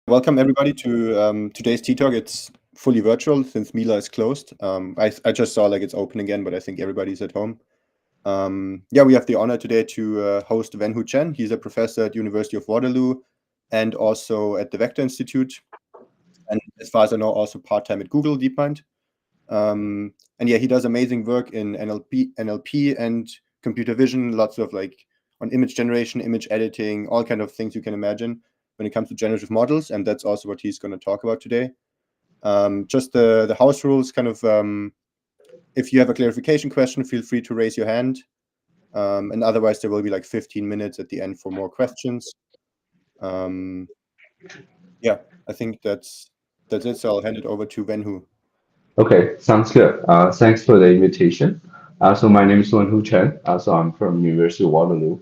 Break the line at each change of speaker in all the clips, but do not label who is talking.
Welcome everybody to today's Tea Talk. It's fully virtual since Mila is closed. I just saw like it's open again, but I think everybody's at home. Yeah, we have the honor today to host Wenhu Chen. He's a professor at University of Waterloo and also at the Vector Institute. And as far as I know, also part-time at Google DeepMind. And yeah, he does amazing work in NLP and computer vision, lots of like on image generation, image editing, all kind of things you can imagine when it comes to generative models. And that's also what he's going to talk about today. Just the house rules kind of, if you have a clarification question, feel free to raise your hand. And otherwise, there will be like 15 minutes at the end for more questions. Yeah, I think that's it. So I'll hand it over to Wenhu.
Okay, sounds good. Thanks for the invitation. So my name is Wenhu Chen. So I'm from University of Waterloo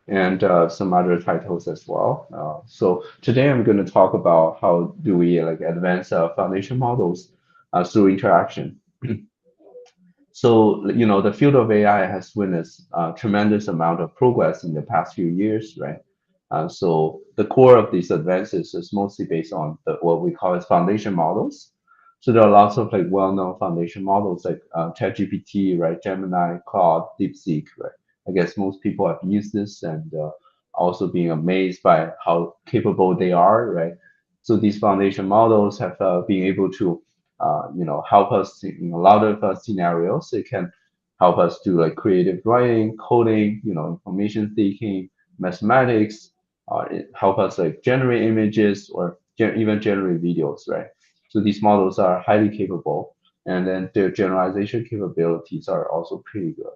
and some other titles as well. So today I'm going to talk about how do we like advance foundation models through interaction. So, the field of AI has witnessed a tremendous amount of progress in the past few years, right? So the core of these advances is mostly based on what we call as foundation models. So there are lots of like well-known foundation models like ChatGPT, right? Gemini, Claude, DeepSeek, right? I guess most people have used this and also being amazed by how capable they are, right? So these foundation models have been able to help us in a lot of scenarios. It can help us do like creative writing, coding, information seeking, mathematics. It help us like generate images or even generate videos, right? So these models are highly capable, and then their generalization capabilities are also pretty good.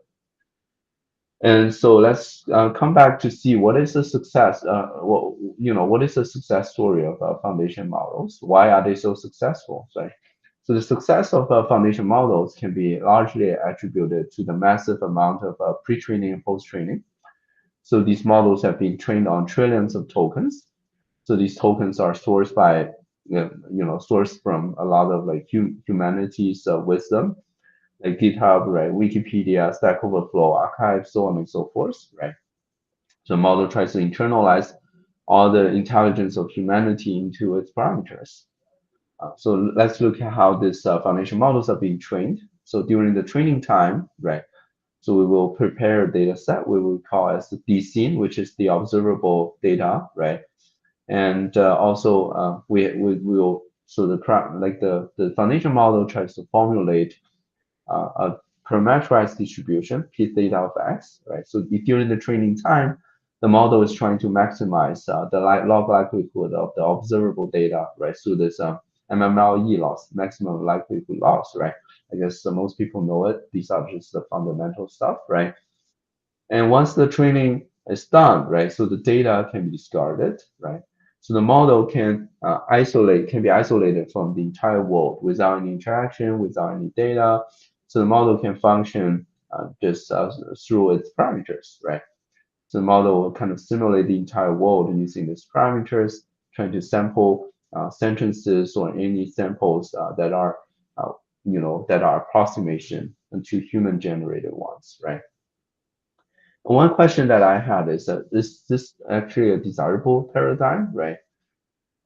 And so let's come back to see what is the success. What is the success story of foundation models? Why are they so successful? Right. So the success of foundation models can be largely attributed to the massive amount of pre-training and post-training. So these models have been trained on trillions of tokens. So these tokens are sourced by, sourced from a lot of like humanity's wisdom, like GitHub, right, Wikipedia, Stack Overflow, Archive, so on and so forth, right? So the model tries to internalize all the intelligence of humanity into its parameters. So let's look at how these foundation models are being trained. So during the training time, right, so we will prepare a data set we will call as the DScene, which is the observable data, right? And also we will so the foundation model tries to formulate a parameterized distribution, p theta of x, right? So if during the training time, the model is trying to maximize the log likelihood of the observable data, right? So this MMLE loss, maximum likelihood loss, right? I guess most people know it. These are just the fundamental stuff, right? And once the training is done, right? So the data can be discarded, right? So the model can be isolated from the entire world without any interaction, without any data. So the model can function just through its parameters, right? So the model will kind of simulate the entire world using these parameters, trying to sample sentences or any samples uh, that are approximation to human-generated ones, right? One question that I had is this actually a desirable paradigm, right?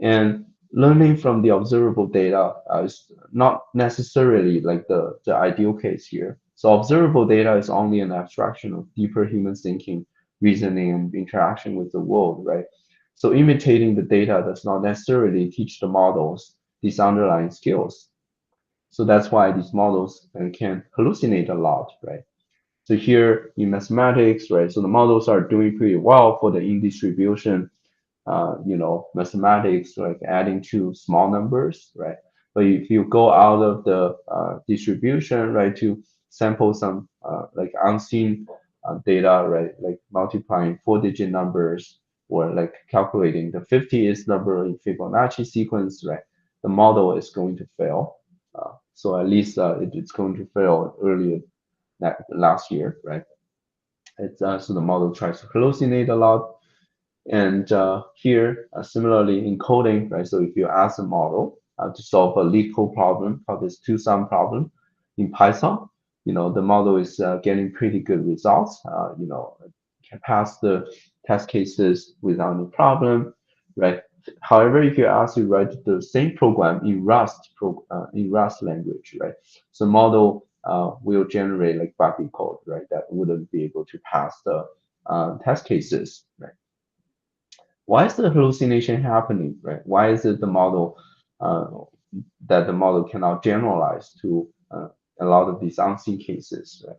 And learning from the observable data is not necessarily like the ideal case here. So observable data is only an abstraction of deeper human thinking, reasoning, and interaction with the world, right? So imitating the data does not necessarily teach the models these underlying skills. So that's why these models can hallucinate a lot, right? So here in mathematics, right? So the models are doing pretty well for the in distribution, mathematics, like adding to small numbers, right? But if you go out of the distribution, right, to sample some like unseen data, right, like multiplying four-digit numbers or like calculating the 50th number in Fibonacci sequence, right, the model is going to fail. So at least it's going to fail earlier last year, right? So the model tries to hallucinate a lot. And here, similarly in coding, right? So if you ask a model to solve a leet code problem, called this two-sum problem in Python, the model is getting pretty good results. Can pass the test cases without any problem, right? However, if you ask to write the same program in Rust language, right? So model will generate like buggy code, right? That wouldn't be able to pass the test cases, right? Why is the hallucination happening, right? Why is it the model uh, that the model cannot generalize to a lot of these unseen cases, right?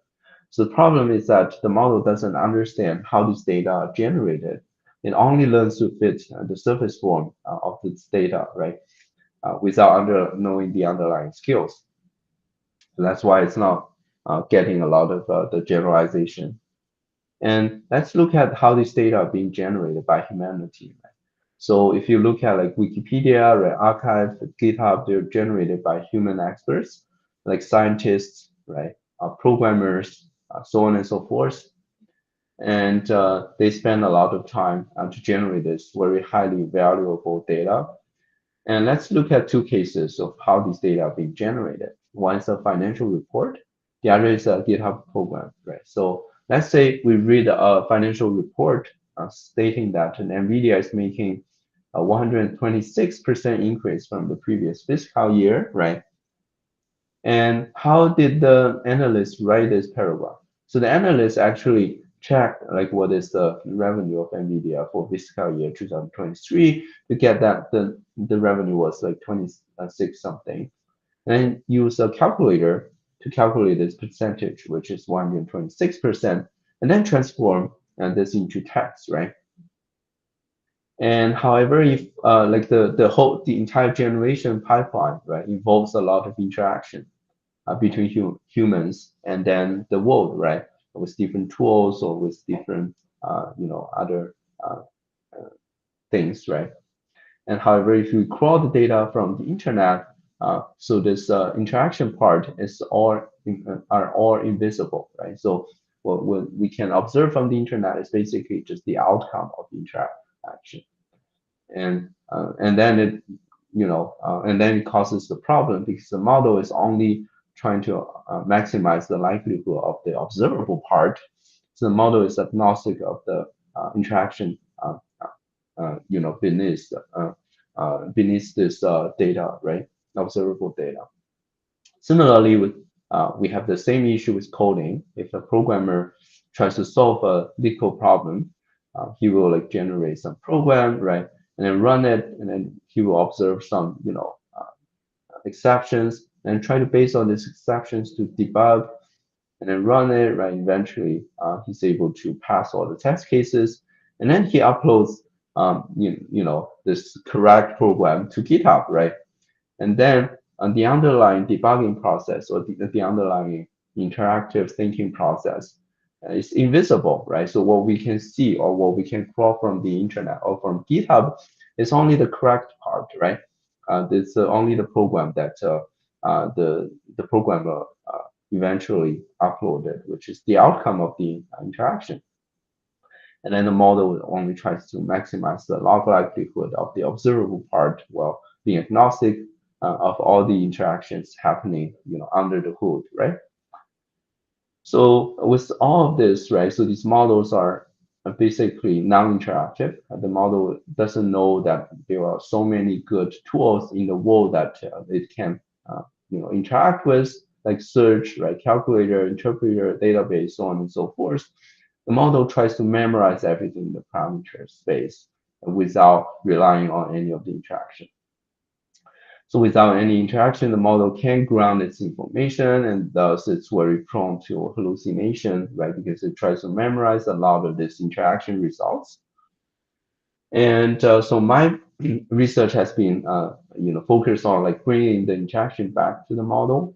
So the problem is that the model doesn't understand how these data are generated. It only learns to fit the surface form of this data, right? Without knowing the underlying skills. So that's why it's not getting a lot of the generalization. And let's look at how these data are being generated by humanity. Right? So if you look at like Wikipedia, right, Archive, GitHub, they're generated by human experts, like scientists, right, programmers, so on and so forth. And they spend a lot of time to generate this very highly valuable data. And let's look at two cases of how these data are being generated. One is a financial report, the other is a GitHub program, right? So let's say we read a financial report stating that an NVIDIA is making a 126% increase from the previous fiscal year, right? And how did the analyst write this paragraph? So the analyst actually checked like what is the revenue of NVIDIA for fiscal year 2023 to get that the revenue was like 26 something. And then use a calculator to calculate this percentage, which is 126%, and then transform this into text, right? And however, if like the entire generation pipeline, right, involves a lot of interaction between humans and then the world, right? With different tools or with different, other uh, uh, things, right? And however, if you crawl the data from the internet, so this interaction part is are all invisible, right? So what we can observe from the internet is basically just the outcome of the interaction, and then and then it causes the problem because the model is only trying to maximize the likelihood of the observable part. So the model is agnostic of the interaction, beneath beneath this data, right? Observable data. Similarly, we have the same issue with coding. If a programmer tries to solve a LeetCode problem, he will like generate some program, right, and then run it, and then he will observe some, exceptions, and try to base on these exceptions to debug, and then run it, right. Eventually, he's able to pass all the test cases, and then he uploads, this correct program to GitHub, right. And then the underlying debugging process or the underlying interactive thinking process is invisible, right? So what we can see or what we can crawl from the internet or from GitHub is only the correct part, right? It's only the program that the programmer eventually uploaded, which is the outcome of the interaction. And then the model only tries to maximize the log likelihood of the observable part while being agnostic of all the interactions happening, under the hood, right? So with all of this, right? So these models are basically non-interactive. The model doesn't know that there are so many good tools in the world that it can, interact with, like search, right? Calculator, interpreter, database, so on and so forth. The model tries to memorize everything in the parameter space without relying on any of the interaction. So without any interaction, the model can ground its information, and thus it's very prone to hallucination, right? Because it tries to memorize a lot of these interaction results. And so my research has been, focused on like bringing the interaction back to the model.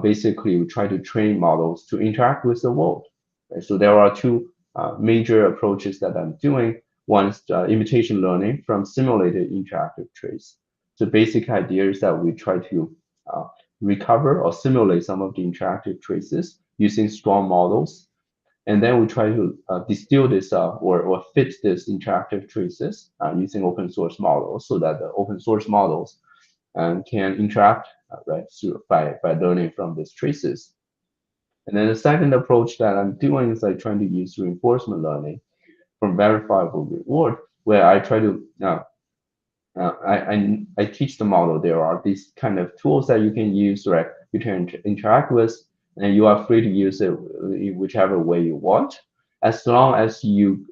Basically, we try to train models to interact with the world. Right? So there are two major approaches that I'm doing. One is imitation learning from simulated interactive traits. So basic idea is that we try to recover or simulate some of the interactive traces using strong models. And then we try to distill this or fit this interactive traces using open source models so that the open source models can interact right by learning from these traces. And then the second approach that I'm doing is like trying to use reinforcement learning from verifiable reward, where I try to I teach the model there are these kind of tools that you can use, right? You can interact with, and you are free to use it in whichever way you want, as long as you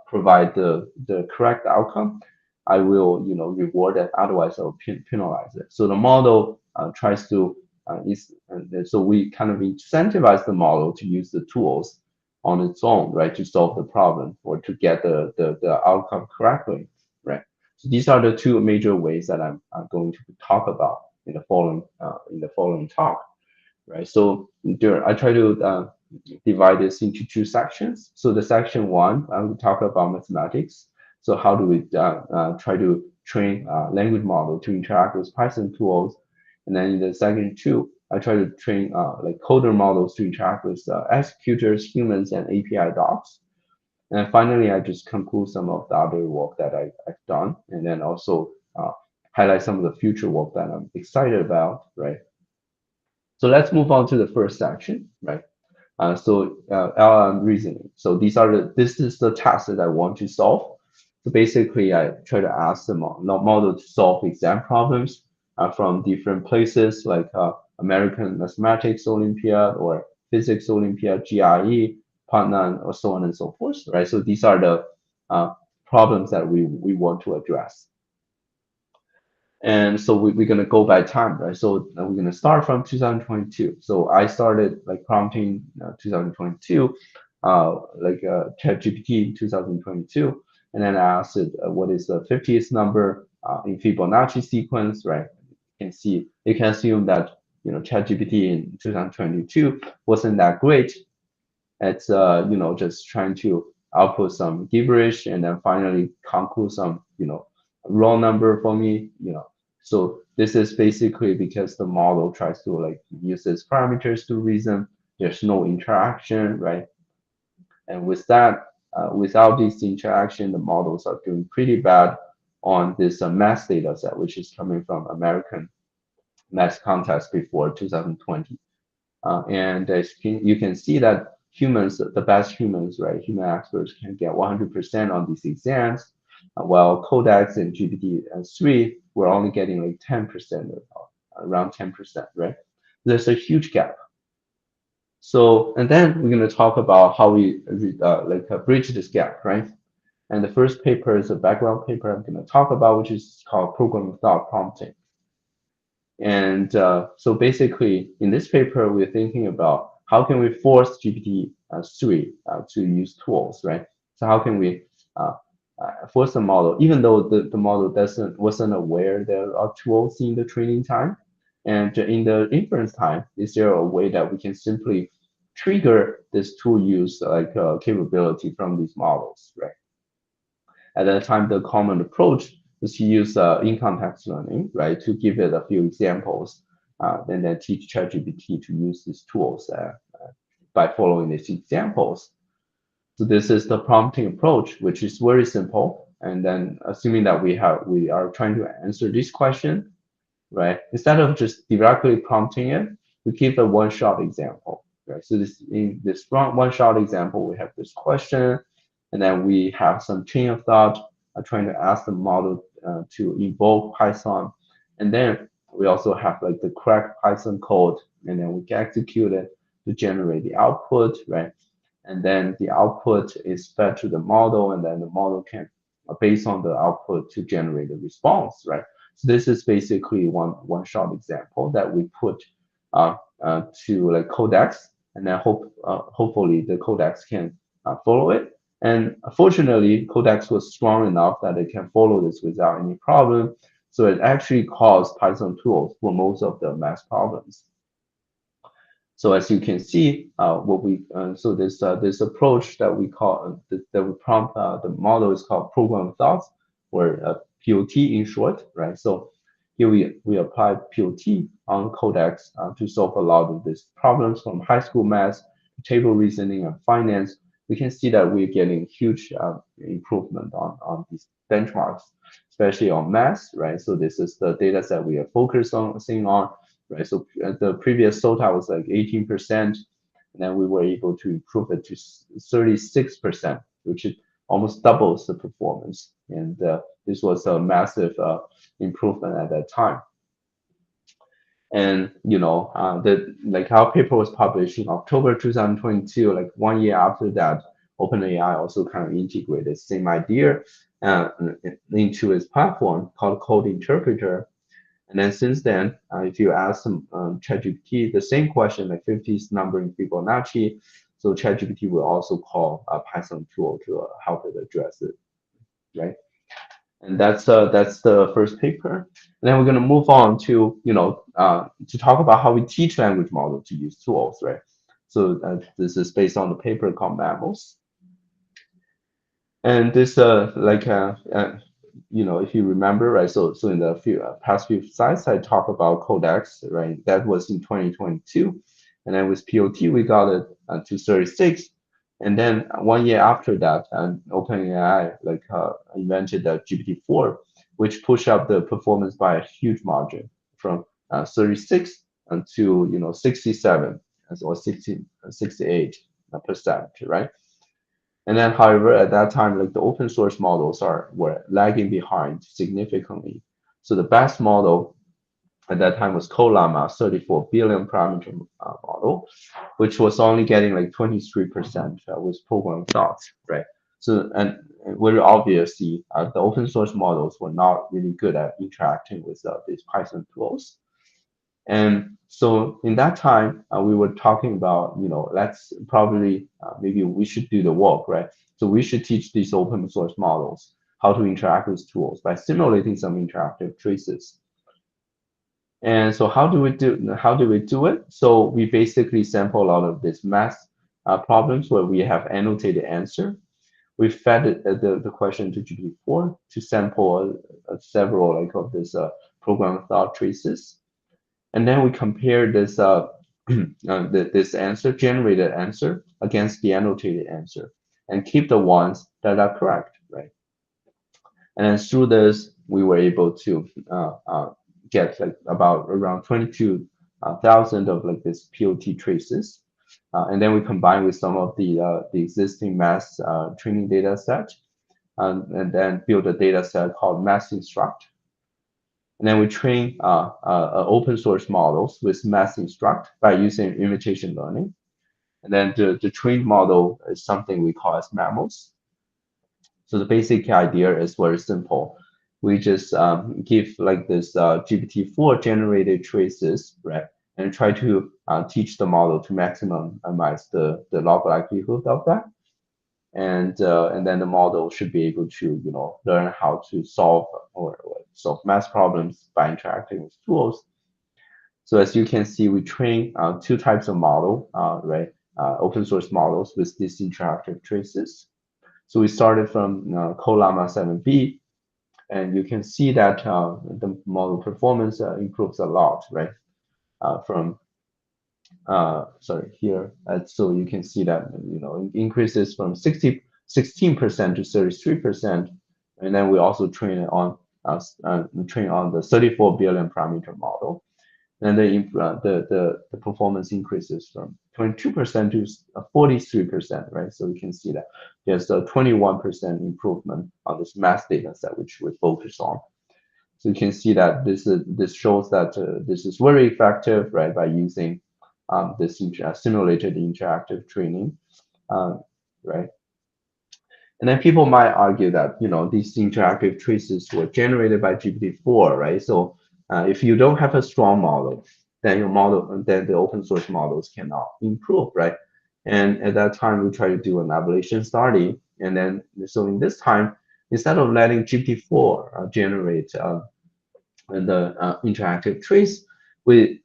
provide the correct outcome. I will, reward it. Otherwise, I'll penalize it. So the model tries to so we kind of incentivize the model to use the tools on its own, right, to solve the problem or to get the outcome correctly, right? So these are the two major ways that I'm going to talk about in the following talk, right? So there, I try to divide this into two sections. So the section one, I will talk about mathematics. So how do we try to train language model to interact with Python tools? And then in the section two, I try to train like coder models to interact with executors, humans, and API docs. And finally, I just conclude some of the other work that I've done, and then also highlight some of the future work that I'm excited about, right? So let's move on to the first section, right? LLM reasoning. So this is the task that I want to solve. So basically, I try to ask the model to solve exam problems from different places like American Mathematics Olympiad or Physics Olympiad, GRE, Patnan, or so on and so forth, right? So these are the problems that we want to address. And so we're going to go by time, right? So we're going to start from 2022. So I started like prompting 2022, ChatGPT in 2022. And then I asked it, what is the 50th number in Fibonacci sequence, right? You can assume that, ChatGPT in 2022 wasn't that great. It's, just trying to output some gibberish and then finally conclude some, raw number for me, So this is basically because the model tries to like use its parameters to reason. There's no interaction, right? And with that, without this interaction, the models are doing pretty bad on this math data set, which is coming from American math contest before 2020. And as you can see that humans, the best humans, right, human experts can get 100% on these exams, while Codex and GPT-3 were only getting like 10%, around 10%, right? There's a huge gap. So, and then we're going to talk about how we bridge this gap, right? And the first paper is a background paper I'm going to talk about, which is called Program Without Prompting. And so basically, in this paper, we're thinking about how can we force GPT-3 to use tools, right? So how can we force the model, even though the model wasn't aware there are tools in the training time, and in the inference time, is there a way that we can simply trigger this tool use capability from these models, right? At that time, the common approach is to use in-context learning, right, to give it a few examples, and then teach ChatGPT to use these tools by following these examples. So this is the prompting approach, which is very simple. And then assuming that we are trying to answer this question, right, instead of just directly prompting it, we give a one-shot example, right? So in this one-shot example, we have this question, and then we have some chain of thought trying to ask the model to invoke Python. And then we also have like the correct Python code, and then we can execute it to generate the output, right? And then the output is fed to the model, and then the model can, based on the output, to generate a response, right? So this is basically one-shot example that we put to like Codex, and then hopefully the Codex can follow it. And fortunately, Codex was strong enough that it can follow this without any problem. So it actually caused Python tools for most of the math problems. So as you can see, so this approach that we call that we prompt the model is called program without, or POT in short, right? So here we apply POT on Codex to solve a lot of these problems from high school math, table reasoning, and finance. We can see that we're getting huge improvement on these benchmarks, especially on math, right? So this is the data set we are focusing on, right? So the previous SOTA was like 18%, and then we were able to improve it to 36%, which almost doubles the performance. And this was a massive improvement at that time. And our paper was published in October 2022. Like 1 year after that, OpenAI also kind of integrated the same idea uh, into its platform called Code Interpreter. And then since then, if you ask ChatGPT the same question, like 50's number in Fibonacci, so ChatGPT will also call a Python tool to help it address it, right? And that's the first paper. And then we're going to move on to to talk about how we teach language model to use tools, right? So this is based on the paper called Mammals. And this if you remember, right? So in the past few slides, I talked about Codex, right? That was in 2022, and then with POT we got it to 36, and then 1 year after that, OpenAI invented the GPT-4, which pushed up the performance by a huge margin from 36 to 67 or 68%, right? And then, however, at that time, like the open source models were lagging behind significantly. So the best model at that time was Colama 34 billion parameter model, which was only getting like 23% with program thoughts, right? So and very obviously, the open source models were not really good at interacting with these Python tools. And so in that time, we were talking about, let's probably maybe we should do the work, right? So we should teach these open source models how to interact with tools by simulating some interactive traces. And so how do we do it? So we basically sample a lot of these math problems where we have annotated answer. We fed the question to GPT-4 to sample several like of this program thought traces. And then we compare this this answer, generated answer, against the annotated answer, and keep the ones that are correct, right? And then through this, we were able to get like about around 22,000 of like this POT traces. And then we combine with some of the existing mass training data set, and then build a data set called MassInstruct. And then we train open source models with MassInstruct by using imitation learning. And then the trained model is something we call as mammals. So the basic idea is very simple. We just give like this GPT-4 generated traces, right? And try to teach the model to maximize the log likelihood of that. And then the model should be able to learn how to solve or solve math problems by interacting with tools. So as you can see, we train two types of model, right? Open source models with these interactive traces. So we started from Colama 7B, and you can see that the model performance improves a lot, right? From sorry, here. So you can see that, increases from 16% to 33%. And then we also train on the 34 billion parameter model. And the performance increases from 22% to 43%, right? So you can see that there's a 21% improvement on this mass data set, which we focus on. So you can see that this shows that this is very effective, right, by using this simulated interactive training, right? And then people might argue that these interactive traces were generated by GPT-4, right? So if you don't have a strong model, then the open source models cannot improve, right? And at that time, we try to do an ablation study, and then so in this time, instead of letting GPT-4 generate the interactive trace, we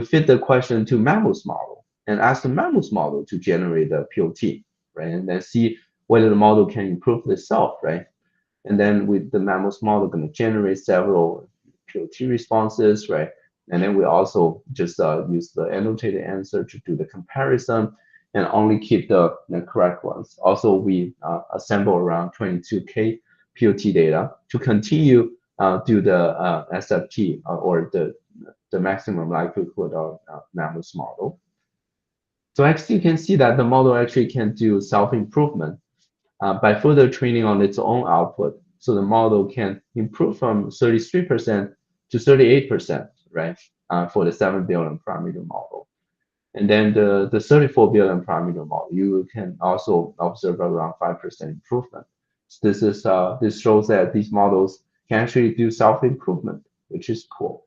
fit the question to Mammals model and ask the Mammals model to generate the POT, right? And then see whether the model can improve itself, right? And then with the Mammals model, going to generate several POT responses, right? And then we also just use the annotated answer to do the comparison and only keep the correct ones. Also, we assemble around 22K POT data to continue do the SFT or the maximum likelihood of Mammals model. So actually, you can see that the model actually can do self-improvement by further training on its own output. So the model can improve from 33% to 38%, right? For the 7 billion parameter model. And then the 34 billion parameter model, you can also observe around 5% improvement. So this shows that these models can actually do self-improvement, which is cool.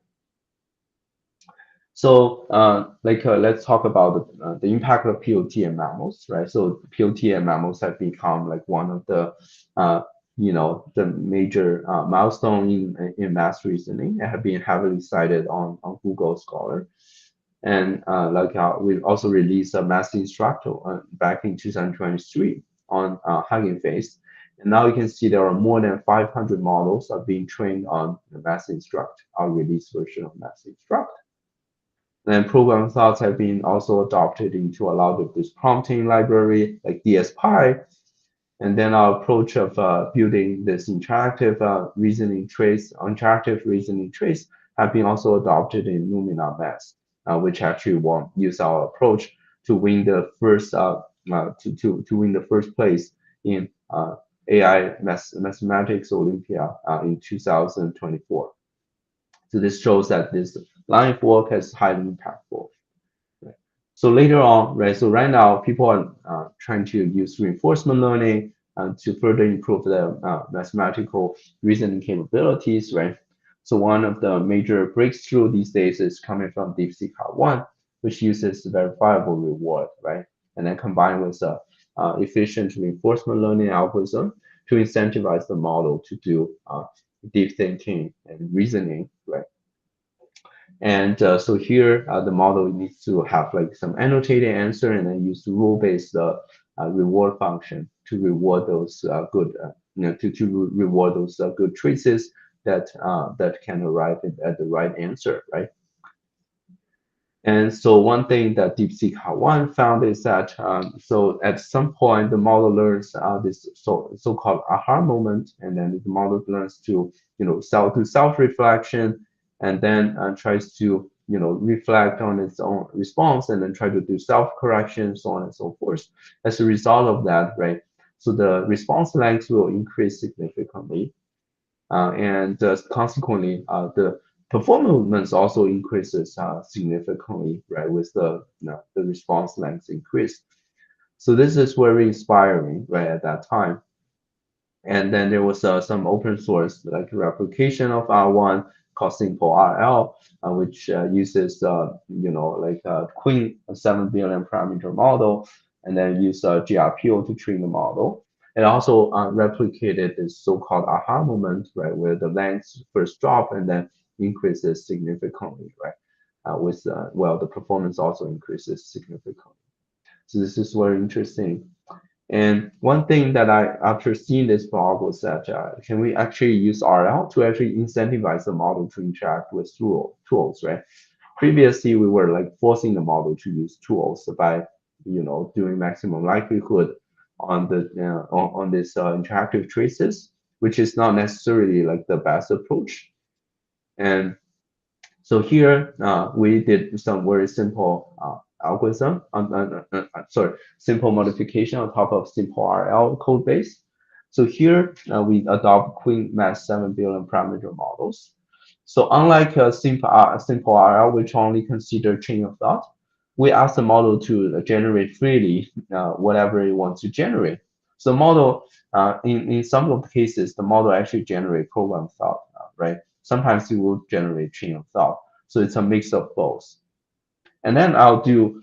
So let's talk about the impact of POT and mammals, right? So POT and mammals have become like one of the the major milestone in math reasoning and have been heavily cited on Google Scholar. And we also released a math instructor back in 2023 on Hugging Face. And now you can see there are more than 500 models are being trained on the math instruct, our release version of math instruct. And program thoughts have been also adopted into a lot of this prompting library like DSPy. And then our approach of building this interactive reasoning trace have been also adopted in Lumina Math, which actually will use our approach to win the first to win the first place in AI Mathematics Olympia in 2024. So this shows that this line of work is highly impactful. Right? So later on, right? So right now, people are trying to use reinforcement learning to further improve their mathematical reasoning capabilities, right? So one of the major breakthrough these days is coming from DeepSeek-R1, which uses verifiable reward, right? And then combined with efficient reinforcement learning algorithm to incentivize the model to do deep thinking and reasoning, right? And so here, the model needs to have like some annotated answer and then use rule-based reward function to reward those good, to reward those good traces that can arrive at the right answer, right? And so one thing that DeepSeek-R1 found is that so at some point the model learns this so-called aha moment, and then the model learns to do self-reflection, and then tries to reflect on its own response, and then try to do self-correction, so on and so forth. As a result of that, right? So the response length will increase significantly, and consequently, the performance also increases significantly, right, with the response length increase. So this is very inspiring, right, at that time. And then there was some open source like replication of R1 called SimpleRL, which uses Queen 7 billion parameter model, and then use GRPO to train the model. It also replicated this so-called aha moment, right, where the length first drop and then increases significantly, right? The performance also increases significantly. So this is very interesting. And one thing that after seeing this blog, was that can we actually use RL to actually incentivize the model to interact with tools, right? Previously, we were like forcing the model to use tools by doing maximum likelihood on the on this interactive traces, which is not necessarily like the best approach. And so here we did some very simple algorithm, simple modification on top of SimpleRL code base. So here we adopt QueenMath 7 billion parameter models. So unlike SimpleRL, which only consider chain of thought, we ask the model to generate freely whatever it wants to generate. So model, in some of the cases, the model actually generate program thought, right? Sometimes it will generate chain of thought. So it's a mix of both. And then I'll do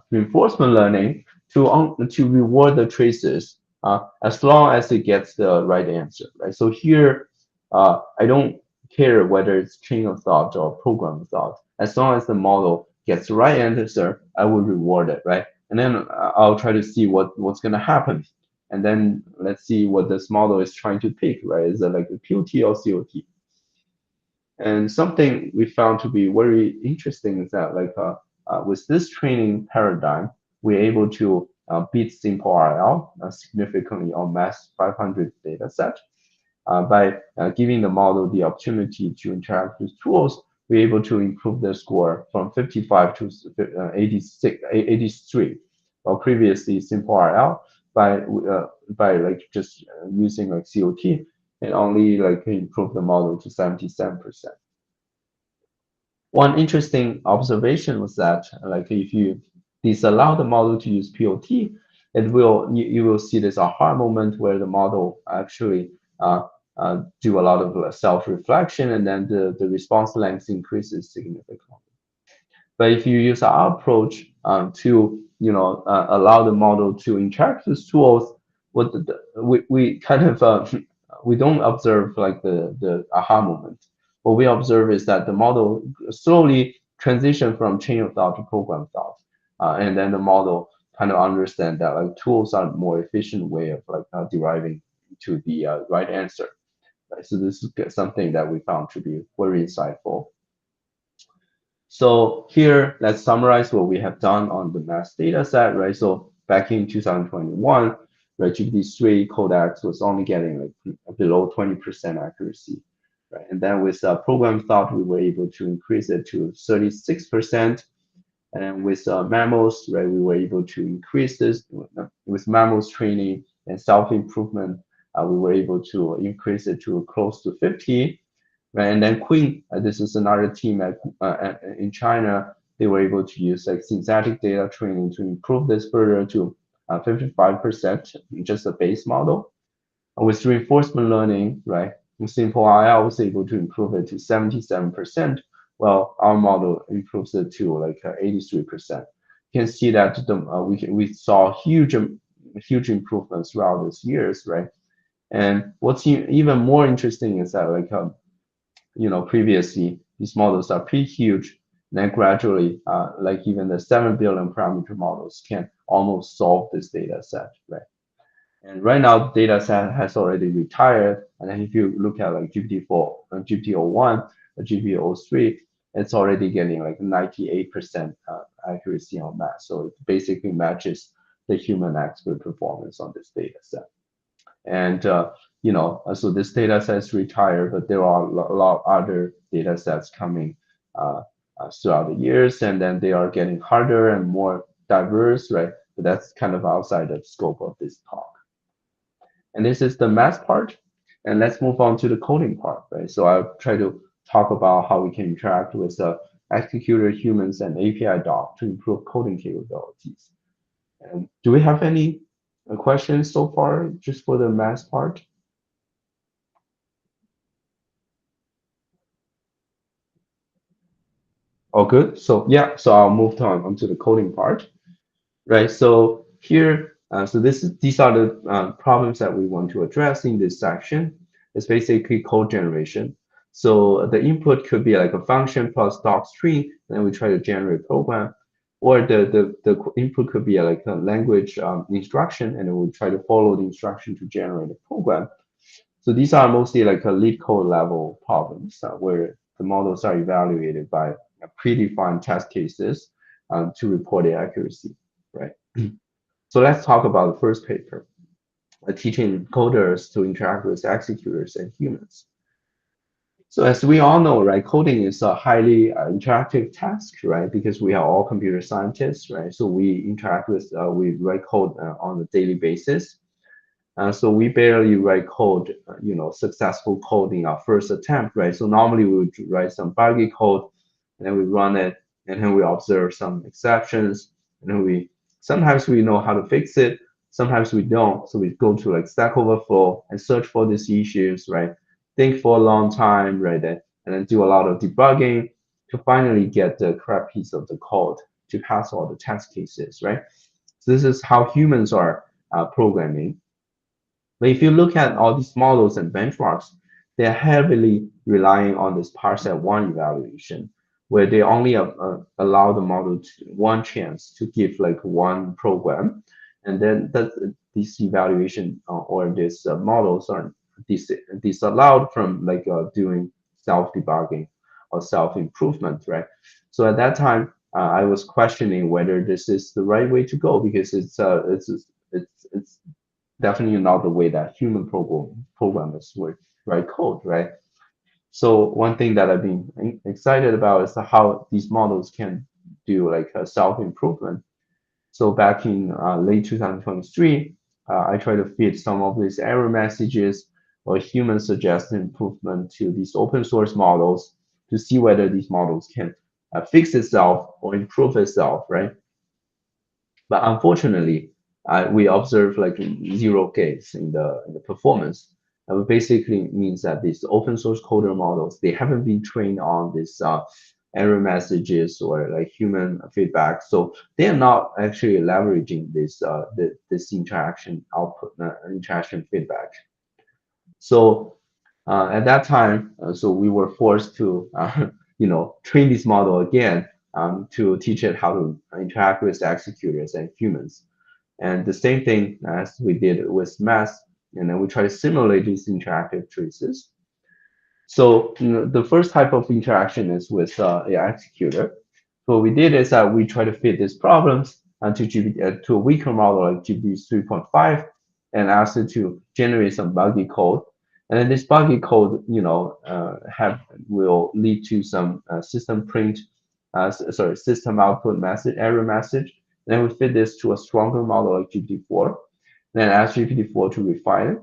reinforcement learning to reward the traces as long as it gets the right answer, right? So here, I don't care whether it's chain of thought or program of thought. As long as the model gets the right answer, I will reward it, right? And then I'll try to see what's going to happen. And then let's see what this model is trying to pick, right? Is it like a QT or COT? And something we found to be very interesting is that with this training paradigm, we're able to beat SimpleRL significantly on Math 500 dataset. By giving the model the opportunity to interact with tools, we're able to improve the score from 55 to 83. While previously SimpleRL by just using like COT, and only like improve the model to 77%. One interesting observation was that like if you disallow the model to use POT, you will see this aha moment where the model actually do a lot of self-reflection, and then the response length increases significantly. But if you use our approach to allow the model to interact with tools, we kind of we don't observe like the aha moment. What we observe is that the model slowly transition from chain of thought to program thought, and then the model kind of understand that like tools are a more efficient way of like deriving to the right answer. Right? So this is something that we found to be very insightful. So here, let's summarize what we have done on the mass data set, right? So back in 2021, right, GPT-3 Codex was only getting like below 20% accuracy, right? And then with program thought, we were able to increase it to 36%. And then with mammals, right, we were able to increase this with mammals training and self-improvement. We were able to increase it to close to 50. Right? And then Queen, this is another team in China. They were able to use like synthetic data training to improve this further to 55%, just a base model. And with reinforcement learning, right? Simple AI was able to improve it to 77%, while our model improves it to like 83%. You can see that we saw huge improvements throughout these years, right? And what's even more interesting is that like previously these models are pretty huge. And then gradually, like even the 7 billion parameter models can almost solve this data set, right? And right now, the data set has already retired. And then if you look at like GPT-4, GPT-01, GPT-03, it's already getting like 98% accuracy on that. So it basically matches the human expert performance on this data set. And so this data set is retired, but there are a lot of other data sets coming throughout the years, and then they are getting harder and more diverse, right? But that's kind of outside the scope of this talk. And this is the math part, and let's move on to the coding part, right? So I'll try to talk about how we can interact with the executor, humans, and API doc to improve coding capabilities. And do we have any questions so far, just for the math part? All good. So yeah, so I'll move on to the coding part, right? So here, these are the problems that we want to address in this section. It's basically code generation. So the input could be like a function plus doc string, and then we try to generate program, or the input could be like a language instruction, and then we try to follow the instruction to generate a program. So these are mostly like a lead code level problems where the models are evaluated by predefined test cases to report the accuracy, right? So let's talk about the first paper, teaching coders to interact with executors and humans. So as we all know, right, coding is a highly interactive task, right? Because we are all computer scientists, right? So we interact with, we write code on a daily basis. So we barely write code, successful code in our first attempt, right? So normally we would write some buggy code, and then we run it, and then we observe some exceptions, and then sometimes we know how to fix it, sometimes we don't. So we go to like Stack Overflow and search for these issues, right? Think for a long time, right? And then do a lot of debugging to finally get the correct piece of the code to pass all the test cases, right? So this is how humans are programming. But if you look at all these models and benchmarks, they're heavily relying on this parset one evaluation, where they only allow the model one chance to give like one program, and then this evaluation or these models are disallowed from like doing self-debugging or self-improvement, right? So at that time, I was questioning whether this is the right way to go, because it's definitely not the way that human programmers would write code, right? So one thing that I've been excited about is how these models can do like a self-improvement. So back in late 2023, I tried to feed some of these error messages or human suggested improvement to these open source models to see whether these models can fix itself or improve itself, right? But unfortunately, we observe like zero gains in the performance. And it basically means that these open source coder models, they haven't been trained on this error messages or like human feedback. So they are not actually leveraging this interaction output, interaction feedback. So at that time, so we were forced to, train this model again to teach it how to interact with executors and humans. And the same thing as we did with math, and then we try to simulate these interactive traces. So the first type of interaction is with the executor. So what we did is that we try to fit these problems to a weaker model like GPT 3.5 and ask it to generate some buggy code. And then this buggy code, will lead to some system output message, error message. Then we fit this to a stronger model like GPT-4. Then ask GPT-4 to refine it,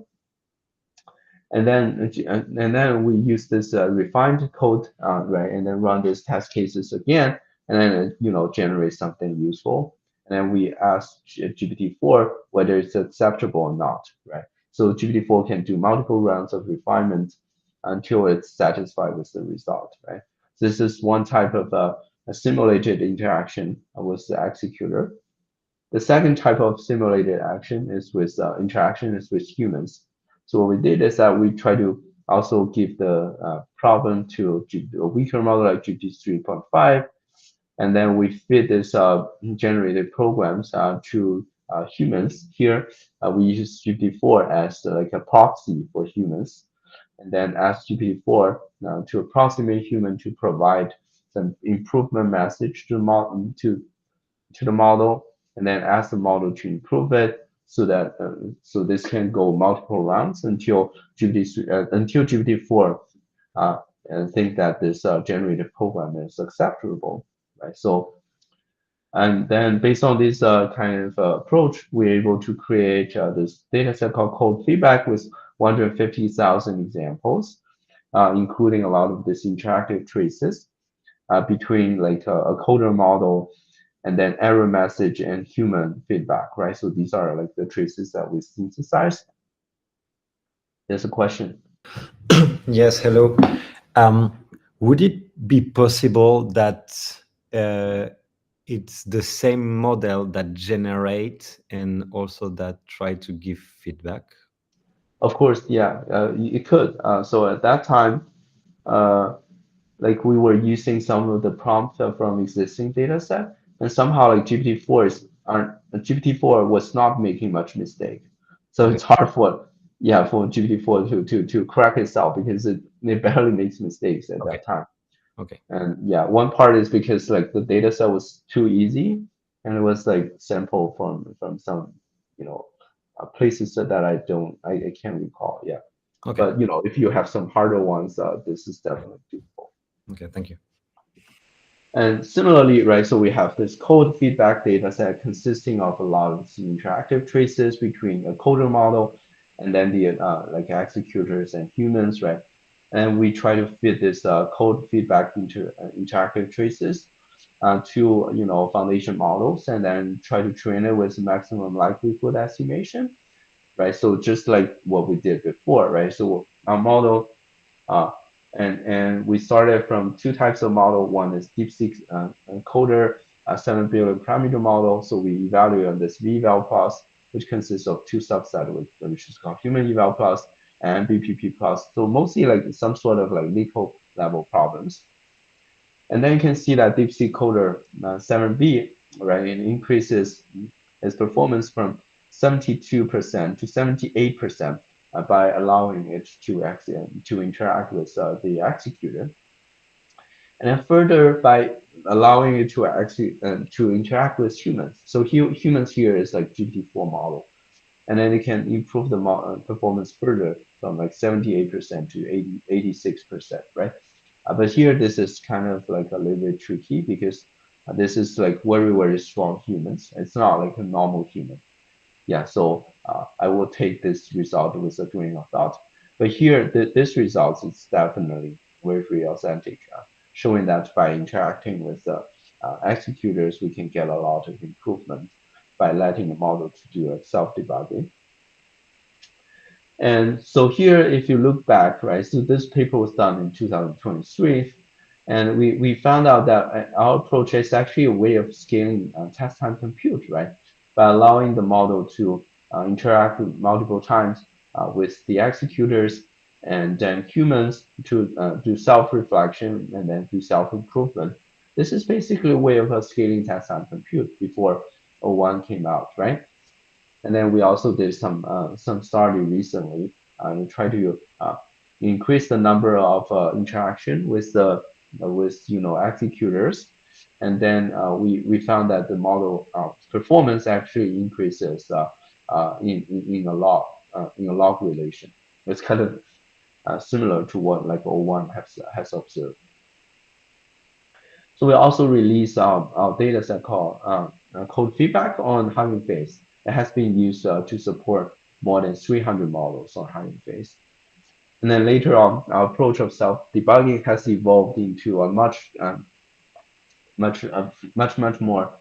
and then we use this refined code, right, and then run these test cases again, and then generate something useful. And then we ask GPT-4 whether it's acceptable or not, right? So GPT-4 can do multiple rounds of refinement until it's satisfied with the result, right? So this is one type of a simulated interaction with the executor. The second type of simulated action is with interaction is with humans. So what we did is that we try to also give the problem to a weaker model like GPT 3.5, and then we feed this generated programs to humans. Here we use GPT-4 as like a proxy for humans, and then ask GPT-4 to approximate human to provide some improvement message to the model, and then ask the model to improve it so that so this can go multiple rounds until GPT-4 and think that this generated program is acceptable, right? So and then based on this kind of approach, we're able to create this data set called code feedback with 150,000 examples, including a lot of these interactive traces between like a coder model and then error message and human feedback, right? So these are like the traces that we synthesized. There's a question.
Yes, hello. Would it be possible that it's the same model that generate and also that try to give feedback?
Of course, yeah, it could. So at that time, like we were using some of the prompts from existing data set, and somehow like GPT-4 was not making much mistake. So
Okay.
it's hard for GPT-4 to correct itself because it barely makes mistakes at
Okay.
that time.
Okay.
And yeah, one part is because like the data set was too easy and it was like sample from some, places that I can't recall. Yeah.
Okay.
But if you have some harder ones, this is definitely doable.
Okay. Thank you.
And similarly, right, so we have this code feedback data set consisting of a lot of interactive traces between a coder model and then the like executors and humans, right? And we try to fit this code feedback into interactive traces to foundation models, and then try to train it with maximum likelihood estimation, right? So just like what we did before, right? So our model uh, and we started from two types of model. One is DeepSeek encoder, 7 billion parameter model. So we evaluate on this VEval plus, which consists of two subsets, which is called human eval plus and BPP plus. So mostly like some sort of like LeetCode level problems. And then you can see that DeepSeek Coder 7B, right, it increases its performance from 72% to 78% by allowing it to interact with the executor. And then further by allowing it to actually to interact with humans. So humans here is like GPT-4 model. And then it can improve the performance further from like 78% to 86%, right? But here, this is kind of like a little bit tricky because this is like very, very strong humans. It's not like a normal human. Yeah, so I will take this result with a grain of thought. But here, this result is definitely very authentic, showing that by interacting with the executors, we can get a lot of improvement by letting the model to do a self-debugging. And so here, if you look back, right, so this paper was done in 2023, and we found out that our approach is actually a way of scaling test time compute, right, by allowing the model to interact multiple times with the executors and then humans to do self-reflection and then do self-improvement. This is basically a way of scaling test time compute before O1 came out, right? And then we also did some study recently and try to increase the number of interaction with the executors, and then we found that the model performance actually increases in a log relation. It's kind of similar to what like O1 has observed. So we also released our data set called code feedback on Hugging Face. It has been used to support more than 300 models on Hugging Face. And then later on, our approach of self-debugging has evolved into a much more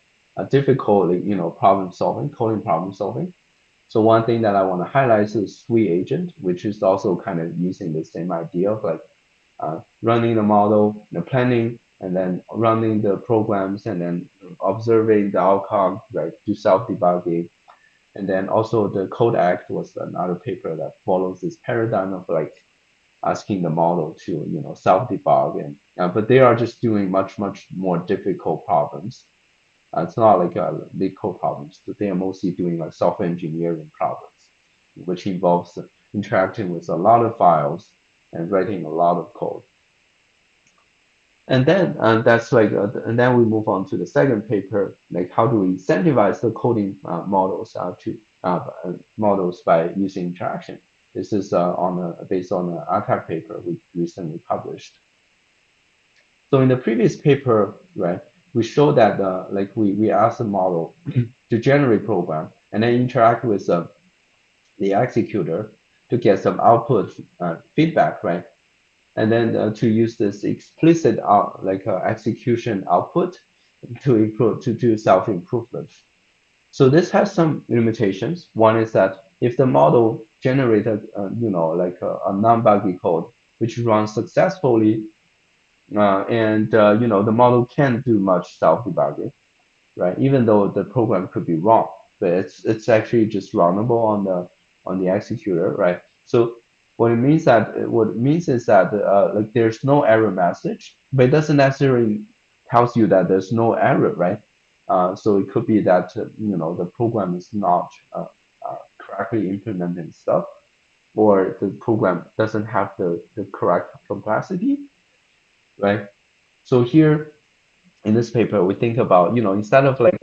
difficult, problem solving, coding problem solving. So one thing that I want to highlight is Sui Agent, which is also kind of using the same idea of like running the model, planning, and then running the programs, and then observing the outcome, right, do self-debugging. And then also the Code Act was another paper that follows this paradigm of like asking the model to, self-debug, and but they are just doing much more difficult problems. It's not like big code problems, but they are mostly doing like software engineering problems, which involves interacting with a lot of files and writing a lot of code. And then that's like, and then we move on to the second paper, like how do we incentivize the coding models models by using interaction. This is based on an archive paper we recently published. So in the previous paper, right, we showed that like we asked the model to generate program and then interact with the executor to get some output feedback, right? And then to use this explicit execution output to improve to do self-improvement. So this has some limitations. One is that if the model generated a non-buggy code which runs successfully, and the model can't do much self-debugging, right? Even though the program could be wrong, but it's actually just runnable on the executor, right? So what it means is that like there's no error message, but it doesn't necessarily tells you that there's no error, right? So it could be that the program is not correctly implementing stuff, or the program doesn't have the correct complexity, right? So here in this paper, we think about, instead of like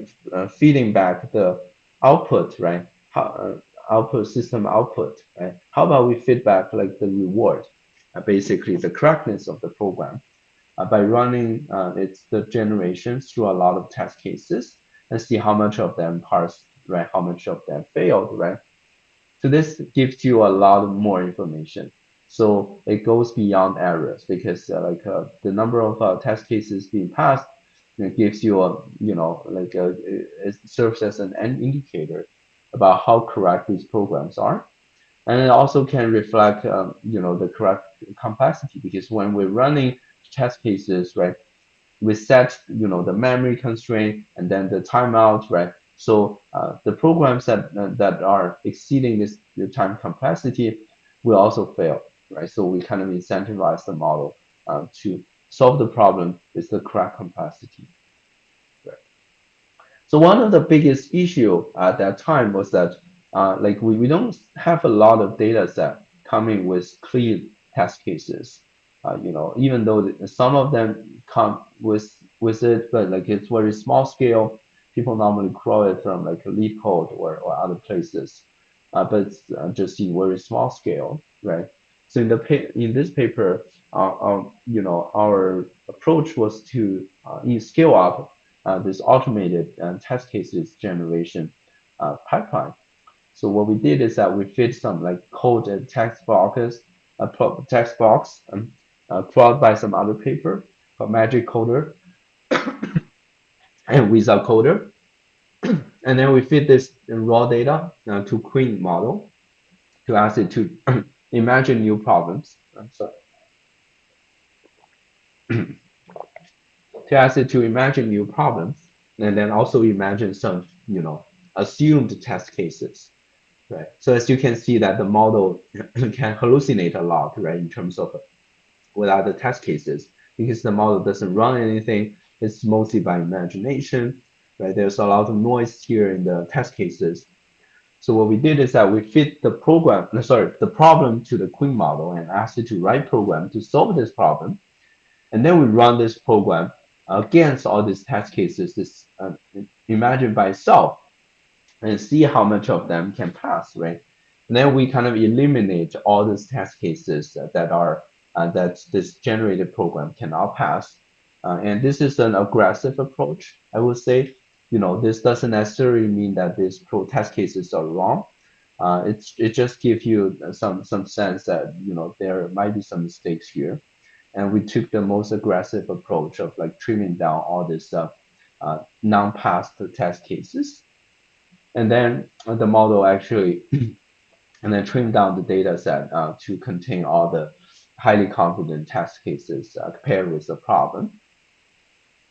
feeding back the output, right? Output system output, right? How about we feed back like the reward, basically the correctness of the program by running the generations through a lot of test cases and see how much of them parsed, right? How much of them failed, right? So this gives you a lot more information. So it goes beyond errors because the number of test cases being passed, it gives you it serves as an indicator about how correct these programs are. And it also can reflect, the correct complexity, because when we're running test cases, right, we set, the memory constraint and then the timeout, right? So the programs that are exceeding the time complexity will also fail, right? So we kind of incentivize the model to solve the problem with the correct complexity. Right. So one of the biggest issue at that time was that like we don't have a lot of data set coming with clean test cases. Even though some of them come with it, but like it's very small scale. People normally crawl it from like a LeetCode or other places, but it's just in very small scale, right? So in this paper, our approach was to scale up this automated test cases generation pipeline. So what we did is that we fit some like code and text blockers text box crawled by some other paper called Magic Coder and Wizard Coder. And then we feed this raw data to Queen model to ask it to imagine new problems. To ask it to imagine new problems, and then also imagine some, assumed test cases, right? So as you can see that the model can hallucinate a lot, right, in terms of without the test cases, because the model doesn't run anything. It's mostly by imagination, right? There's a lot of noise here in the test cases. So what we did is that we fit the problem to the Queen model and asked it to write program to solve this problem. And then we run this program against all these test cases, this imagine by itself, and see how much of them can pass, right? And then we kind of eliminate all these test cases that this generated program cannot pass. And this is an aggressive approach, I would say. This doesn't necessarily mean that these test cases are wrong. It just gives you some sense that there might be some mistakes here, and we took the most aggressive approach of like trimming down all this non-passed test cases, and then the model actually and then trim down the data set to contain all the highly confident test cases paired with the problem.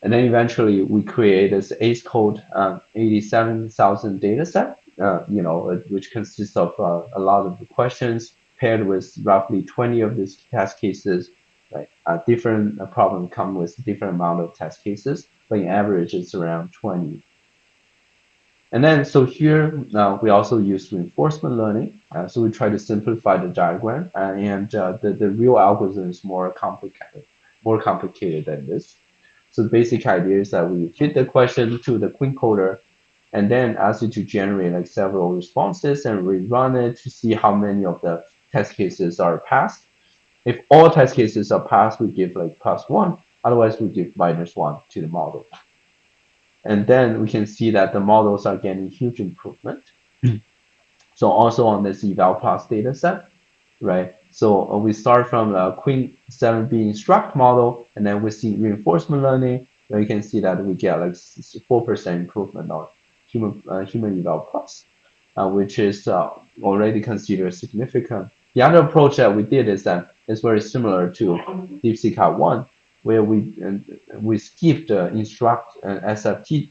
And then eventually we create this ACE code 87,000 data set, which consists of a lot of the questions paired with roughly 20 of these test cases, right? Different problems come with different amount of test cases, but in average it's around 20. And then, so here we also use reinforcement learning. So we try to simplify the diagram, and the real algorithm is more complicated than this. So the basic idea is that we fit the question to the Queen coder, and then ask it to generate like several responses and rerun it to see how many of the test cases are passed. If all test cases are passed, we give like +1. Otherwise, we give -1 to the model. And then we can see that the models are getting huge improvement. So also on this eval plus data set, right? So we start from the Queen 7b instruct model, and then we see reinforcement learning. Then you can see that we get like 4% improvement on human eval plus, which is already considered significant. The other approach that we did is very similar to DeepSeek-R1, where we skip the instruct and SFT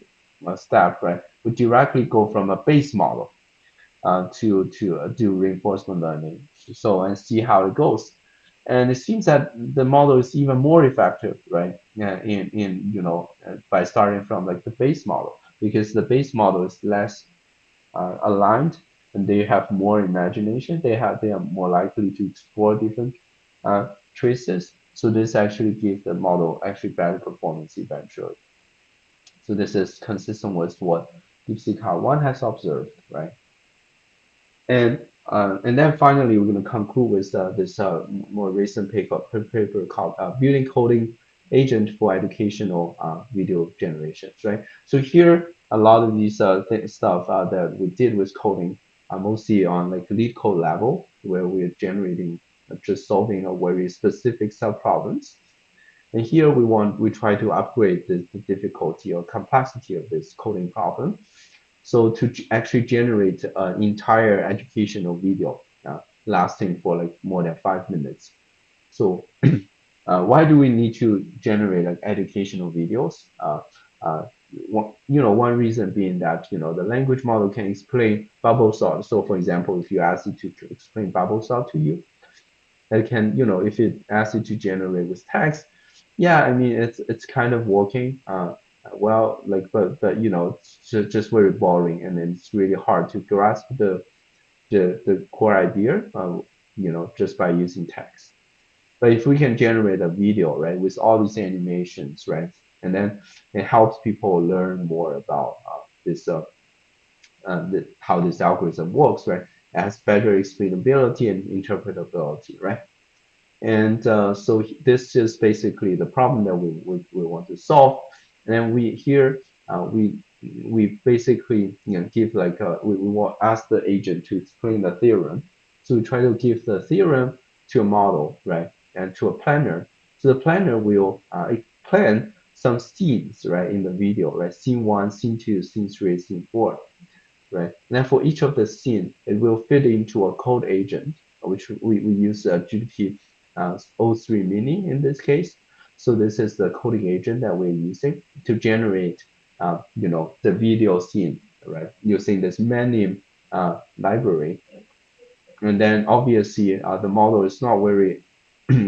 step, right? We directly go from a base model to do reinforcement learning, and see how it goes. And it seems that the model is even more effective, right? By starting from like the base model, because the base model is less aligned, and they have more imagination. They are more likely to explore different traces. So this actually gives the model actually better performance eventually. So this is consistent with what DeepSeek-R1 has observed, right? And then finally, we're going to conclude with this more recent paper called Building Coding Agent for Educational Video Generations, right? So here, a lot of these stuff that we did with coding are mostly on like lead code level, where we're generating just solving a very specific sub-problems. And here we try to upgrade the difficulty or complexity of this coding problem. So to actually generate an entire educational video lasting for like more than 5 minutes. So why do we need to generate like educational videos? One reason being that the language model can explain bubble sort. So for example, if you ask it to explain bubble sort to you, it can, if it asks it to generate with text, yeah, I mean it's kind of working. Well, like, but it's just very boring, and it's really hard to grasp the core idea, just by using text. But if we can generate a video, right, with all these animations, right, and then it helps people learn more about how this algorithm works, right? It has better explainability and interpretability, right? And so this is basically the problem that we want to solve. And then we basically give like we want ask the agent to explain the theorem. So we try to give the theorem to a model, right, and to a planner. So the planner will plan some scenes, right, in the video, right, scene 1, scene 2, scene 3, scene 4, right. And then for each of the scene, it will fit into a code agent, which we use GPT O3 Mini in this case. So this is the coding agent that we're using to generate, the video scene, right, using this Manim library. And then obviously the model is not very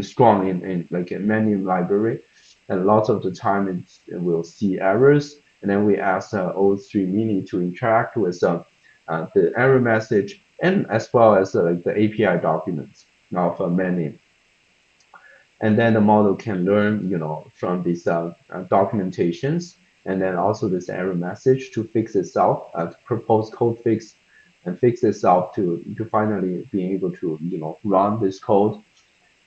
strong in like a Manim library, and lots of the time it will see errors. And then we ask O3 Mini to interact with the error message and as well as like the API documents of Manim. And then the model can learn, from these documentations and then also this error message to fix itself, to propose code fix and fix itself to finally be able to, run this code.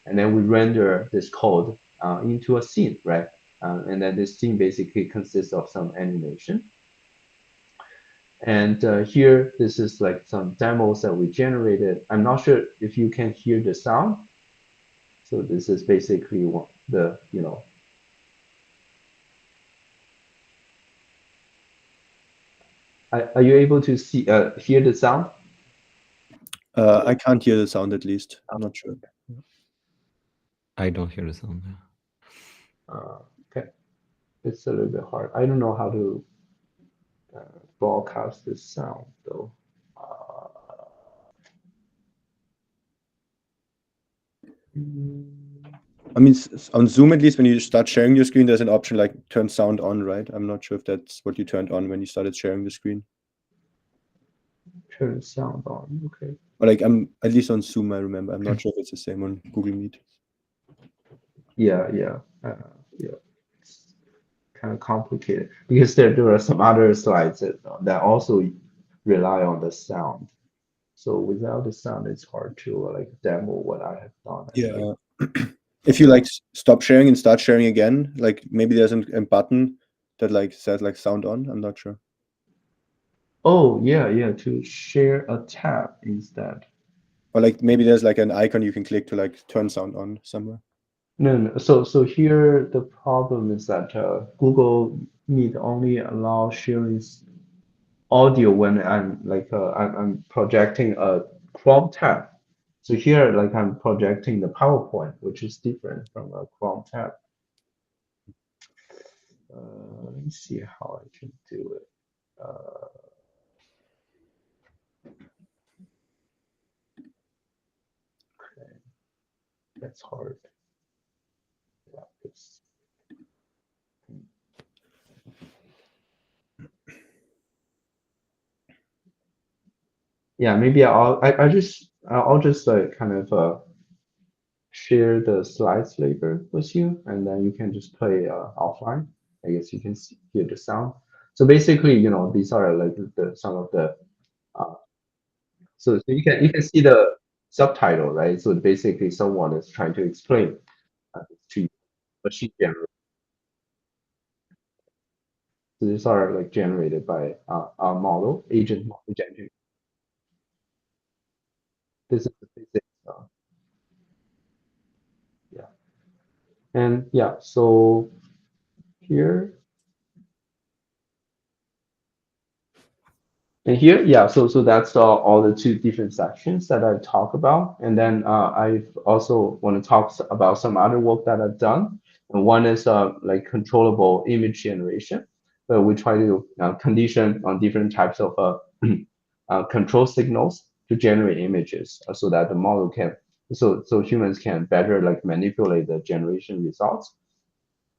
And then we render this code into a scene, right? And then this scene basically consists of some animation. And here, this is like some demos that we generated. I'm not sure if you can hear the sound. So this is basically the, are you able to see hear the sound?
I can't hear the sound at least. I'm not sure.
I don't hear the sound.
Okay, it's a little bit hard. I don't know how to broadcast this sound though.
I mean, on Zoom, at least, when you start sharing your screen, there's an option like turn sound on, right? I'm not sure if that's what you turned on when you started sharing the screen.
Turn sound on, okay.
Or like, I'm at least on Zoom, I remember. I'm not sure if it's the same on Google Meet.
Yeah. It's kind of complicated because there are some other slides that also rely on the sound. So without the sound, it's hard to like demo what I have done.
Yeah. If you like stop sharing and start sharing again, like maybe there's a button that like says like sound on. I'm not sure.
Oh yeah, to share a tab instead.
Or like maybe there's like an icon you can click to like turn sound on somewhere.
No. So here the problem is that Google Meet only allows sharing audio when I'm projecting a Chrome tab. So here, like I'm projecting the PowerPoint, which is different from a Chrome tab. Let me see how I can do it. Okay, that's hard. Yeah, maybe I'll just like kind of share the slides later with you, and then you can just play offline. I guess you can hear the sound. So basically, these are like some of the so you can see the subtitle, right? So basically, someone is trying to explain to machine general. So these are like generated by our model agent. This is the basic. Yeah, and yeah. So here. And here, yeah, so that's all the two different sections that I've talked about. And then I also want to talk about some other work that I've done. And one is like controllable image generation, where we try to condition on different types of control signals to generate images so that the model can, so humans can better like manipulate the generation results.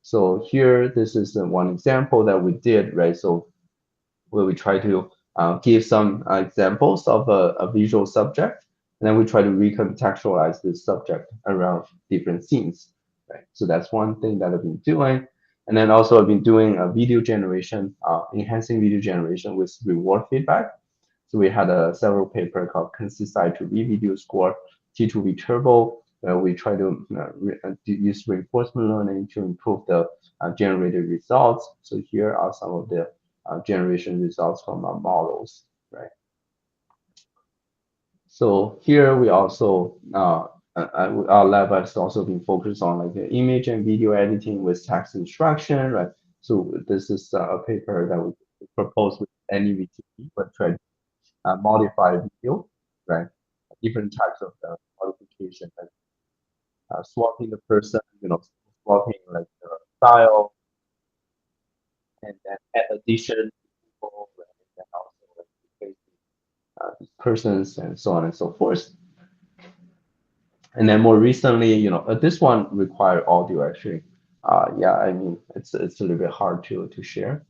So here, this is the one example that we did, right? So where we try to give some examples of a visual subject, and then we try to recontextualize this subject around different scenes, right? So that's one thing that I've been doing. And then also I've been doing a video generation, enhancing video generation with reward feedback. So we had a several paper called Consist I2V Video Score T2V Turbo, where we try to use reinforcement learning to improve the generated results. So here are some of the generation results from our models, right? So here we also our lab has also been focused on like image and video editing with text instruction, right? So this is a paper that we propose with NeVTP, but try to modify video, right? Different types of modification, like swapping the person, swapping like the style, and then add addition to people, right? And then also like replace these persons and so on and so forth. And then more recently, this one required audio actually. Yeah, I mean, it's a little bit hard to share.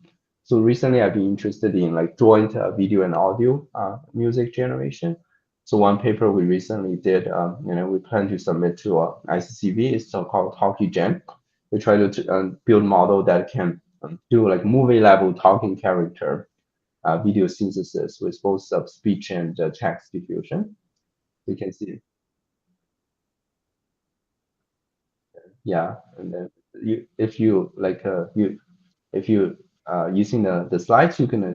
So recently I've been interested in like joint video and audio music generation. So one paper we recently did, we plan to submit to ICCV. It's called TalkieGen. We try to build model that can do like movie level talking character video synthesis with both speech and text diffusion. You can see. Yeah, and then if you like if you using the slides, you can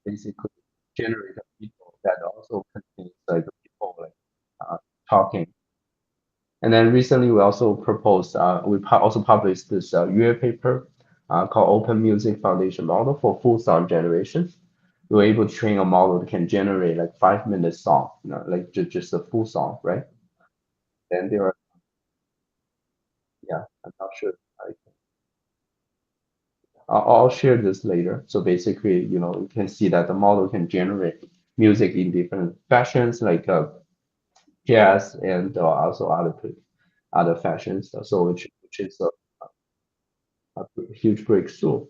basically generate a video that also contains like people like talking. And then recently we also proposed also published this Yue paper called Open Music Foundation Model for full sound generation. We were able to train a model that can generate like 5-minute song, like just a full song, right? Then there are, yeah, I'm not sure. I'll share this later. So basically, you can see that the model can generate music in different fashions, like jazz and also other fashions. So which is a huge breakthrough.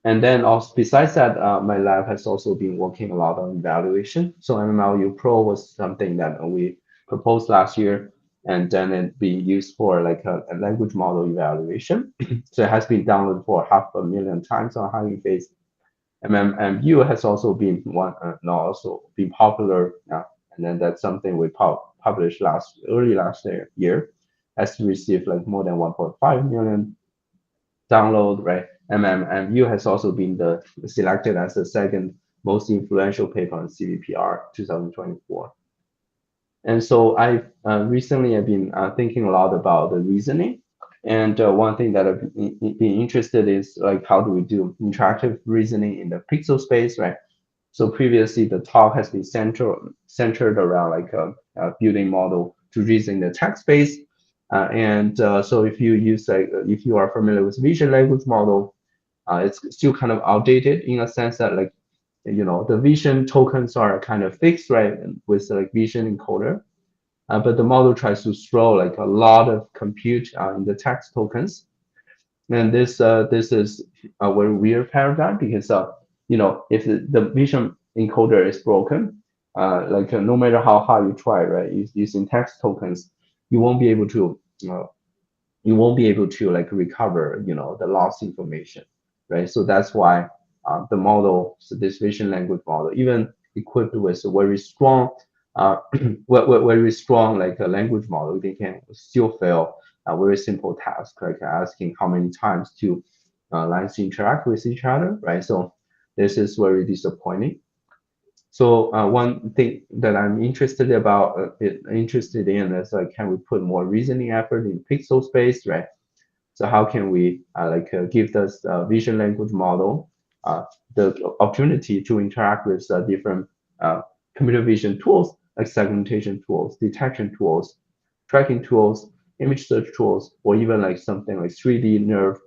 And then also besides that, my lab has also been working a lot on evaluation. So MMLU Pro was something that we proposed last year, and then it being used for like a language model evaluation. So it has been downloaded for 500,000 times on Hugging Face. MMU has also been popular, and then that's something we published early last year, has received like more than 1.5 million download, right? MMU has also been selected as the second most influential paper on CVPR 2024. And so I recently have been thinking a lot about the reasoning. And one thing that I've been interested is like how do we do interactive reasoning in the pixel space, right? So previously the talk has been centered around like a building model to reason the text space. So if you are familiar with vision language model, it's still kind of outdated in a sense that like, the vision tokens are kind of fixed, right? With like vision encoder. But the model tries to throw like a lot of compute in the text tokens. And this is a very weird paradigm because if the vision encoder is broken, no matter how hard you try, right, using text tokens, you won't be able to like recover the lost information, right? So that's why the model, so this vision language model, even equipped with a very strong very strong like a language model, they can still fail a very simple task like asking how many times two lines interact with each other, right? So this is very disappointing. So one thing that I'm interested in is like, can we put more reasoning effort in pixel space, right? So how can we give this vision language model the opportunity to interact with different computer vision tools like segmentation tools, detection tools, tracking tools, image search tools, or even like something like 3D nerve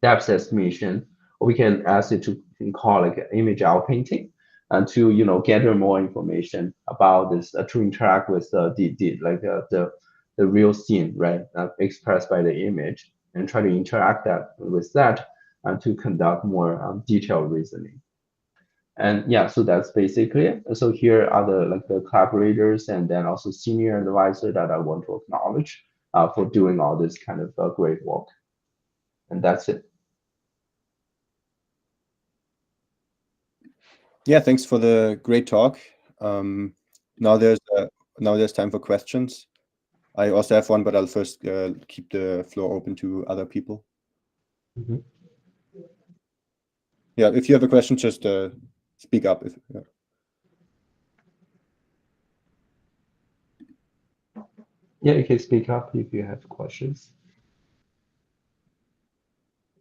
depth estimation, or we can ask it to call like an image outpainting and to gather more information about this to interact with the real scene, right, expressed by the image, and try to interact with that and to conduct more detailed reasoning. And yeah, so that's basically it. So here are the collaborators and then also senior advisor that I want to acknowledge for doing all this kind of great work. And that's it.
Yeah, thanks for the great talk. Now there's time for questions. I also have one, but I'll first keep the floor open to other people.
Mm-hmm.
Yeah, if you have a question, just speak up.
Yeah, you can speak up if you have questions.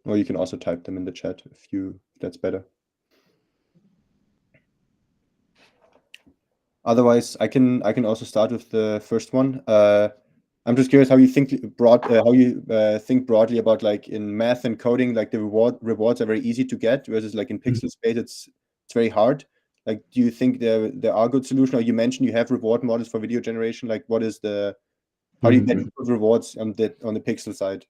Or you can also type them in the chat if that's better. Otherwise, I can also start with the first one. I'm just curious how you think think broadly about, like, in math and coding, like the rewards are very easy to get, versus like in pixel space it's very hard. Like, do you think there are good solutions? Or you mentioned you have reward models for video generation. Like, how do you get good rewards on the pixel side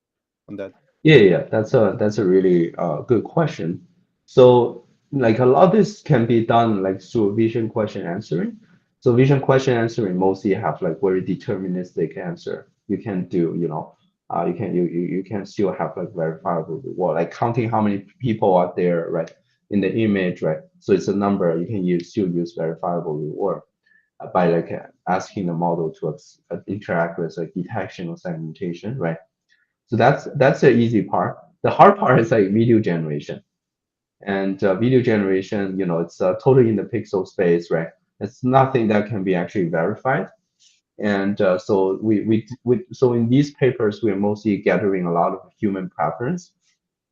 on that?
Yeah, that's a really good question. So like a lot of this can be done like through vision question answering. So vision question answering mostly have like very deterministic answer. You can do, you can still have like verifiable reward, like counting how many people are there, right, in the image, right? So it's a number. You can still use verifiable reward by like asking the model to interact with like detection or segmentation, right? So that's the easy part. The hard part is like video generation. And video generation, it's totally in the pixel space, right? It's nothing that can be actually verified. And so so in these papers, we're mostly gathering a lot of human preference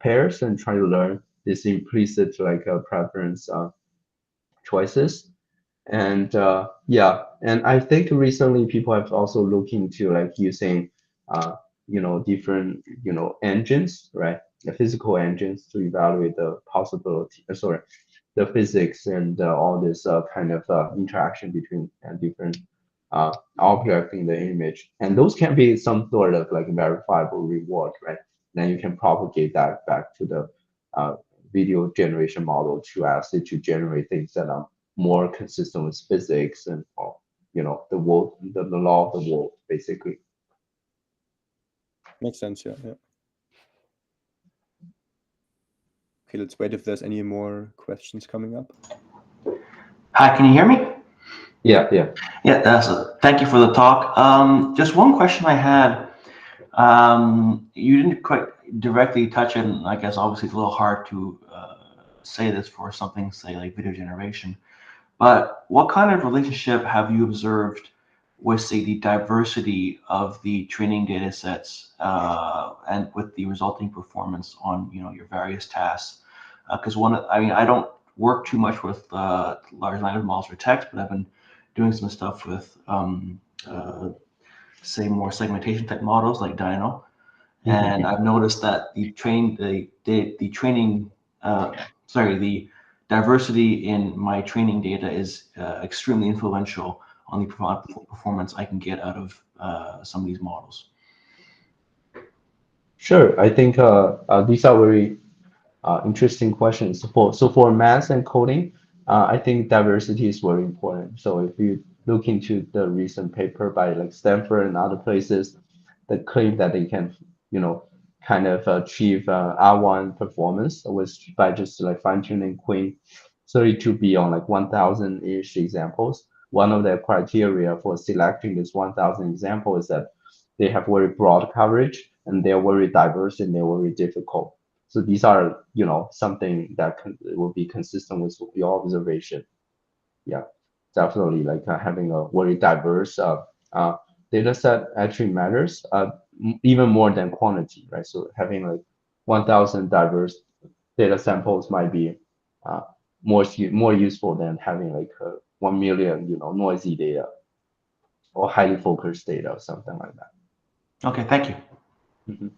pairs and trying to learn this implicit like preference choices. And yeah, and I think recently people have also looked into like using different engines, right? The physical engines to evaluate the possibility, sorry, the physics and all this kind of interaction between different object in the image, and those can be some sort of like verifiable reward, right? Then you can propagate that back to the uh, video generation model to ask it to generate things that are more consistent with physics and the world, the law of the world, basically.
Makes sense, yeah. Okay, let's wait if there's any more questions coming up.
Hi, can you hear me?
Yeah.
Thank you for the talk. Just one question I had. You didn't quite directly touch on, I guess obviously it's a little hard to say this for something, say, like video generation, but what kind of relationship have you observed with, say, the diversity of the training data sets and with the resulting performance on, your various tasks? Because I don't work too much with large language models for text, but I've been doing some stuff with say more segmentation type models like Dino, and I've noticed that the diversity in my training data is extremely influential on the performance I can get out of some of these models.
Sure. I think these are very interesting questions. So for math and coding, I think diversity is very important. So if you look into the recent paper by like Stanford and other places that claim that they can, kind of achieve R1 performance by just like fine-tuning Queen 32B on like 1,000-ish examples. One of the criteria for selecting this 1,000 example is that they have very broad coverage and they're very diverse and they're very difficult. So these are, something that will be consistent with your observation. Yeah, definitely. Like having a very diverse data set actually matters even more than quantity, right? So having like 1,000 diverse data samples might be more useful than having like 1 million, noisy data or highly focused data or something like that.
Okay, thank you.
Mm-hmm.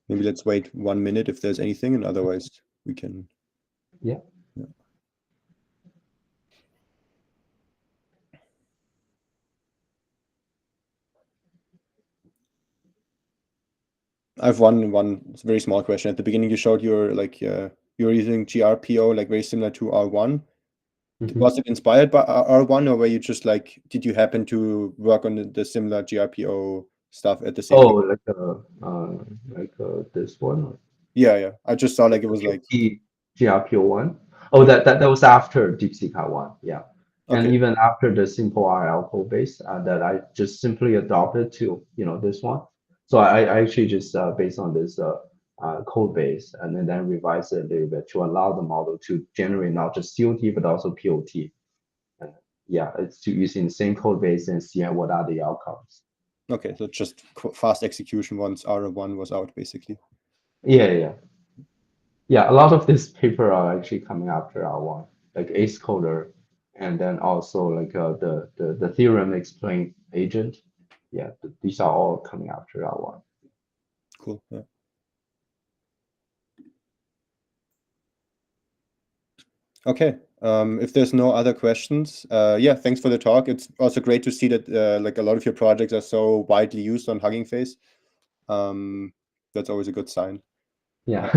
Maybe let's wait 1 minute if there's anything, and otherwise we can.
Yeah.
I have one very small question. At the beginning, you showed you're using GRPO, like very similar to R1.
Mm-hmm.
Was it inspired by R1, or were you just like, did you happen to work on the similar GRPO stuff at the same time?
Like this one.
Yeah. I just saw like it was like
GRPO1. Oh, that was after DeepSeek R1. Yeah. And
okay.
even after the simple RL code base that I just simply adopted to, this one. So I actually just based on this code base and then revise it a little bit to allow the model to generate not just COT but also POT. And yeah, it's to using the same code base and see what are the outcomes.
Okay, so just fast execution once R1 was out, basically.
Yeah. A lot of this paper are actually coming after R1, like Ace Coder, and then also like the theorem explain agent. Yeah, these are all coming after R1.
Cool. Yeah. Okay. If there's no other questions, yeah, thanks for the talk. It's also great to see that like a lot of your projects are so widely used on Hugging Face. That's always a good sign.
Yeah,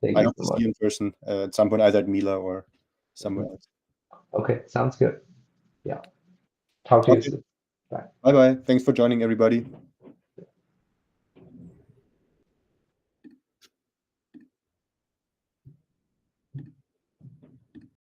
thank
I
you
hope
so
to
much.
see you in person at some point, either at Mila or somewhere else.
Okay, sounds good. Yeah, talk to you
Okay.
soon. Bye.
Bye-bye. Thanks for joining, everybody.